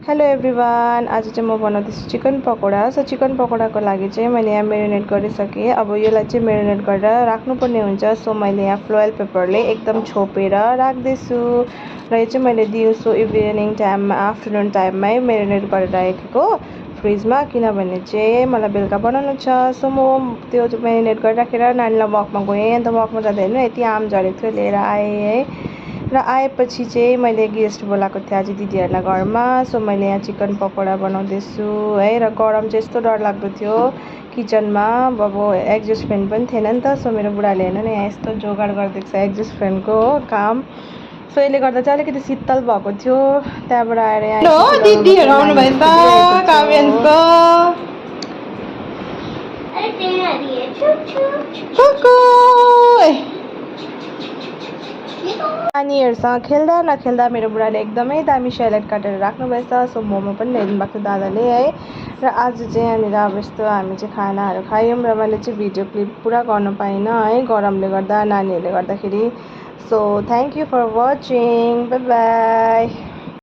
Hello everyone, आज चाहिँ म बनाउँदैछु चिकन पकोडा। सो चिकन पकोडाको लागि चाहिँ मैले यहाँ मेरिनेट गरिसकेँ। अब यसलाई चाहिँ मेरिनेट गरेर राख्नुपर्ने हुन्छ। सो मैले यहाँ फ्लोयल पेपरले एकदम छोपेर राख्दैछु र यो चाहिँ मैले दिउँसो इभिनिङ टाइममा आफ्टरनुन टाइममै मेरिनेट गरेर राखेको फ्रिजमा, किनभने चाहिँ मलाई बेलुका बनाउनु छ। सो म त्यो मेरिनेट गरिराखेर नानीलाई वकमा गएँ। अन्त वकमा जाँदा हेर्नु यति आम झरेको थियो, लिएर आएँ है। र आएपछि चाहिँ मैले गेस्ट बोलाएको थिएँ आज दिदीहरूलाई घरमा। सो मैले यहाँ चिकन पकोडा बनाउँदैछु है। र गरम चाहिँ यस्तो डरलाग्दो थियो किचनमा, अब एक्जस्ट फ्यान पनि थिएन नि त। सो मेरो बुढाले हेर्नु न यहाँ यस्तो जोगाड गरिदिएको छ एक्जस्ट फ्यानको हो काम। सो यसले गर्दा चाहिँ अलिकति शीतल भएको थियो। त्यहाँबाट आएर यहाँ दिदीहरू आउनुभएछ काव्यान्सको। नानीहरूसँग खेल्दा नखेल्दा मेरो बुढाले एकदमै दामी स्यालेड काटेर राख्नुभएछ। सो मोमो पनि ल्याइदिनु भएको थियो दादाले है। र आज चाहिँ यहाँनिर अब यस्तो हामी चाहिँ खानाहरू खायौँ र मैले चाहिँ भिडियो क्लिप पुरा गर्नु पाइनँ है, गरमले गर्दा, नानीहरूले गर्दाखेरि। So thank you for watching, bye by.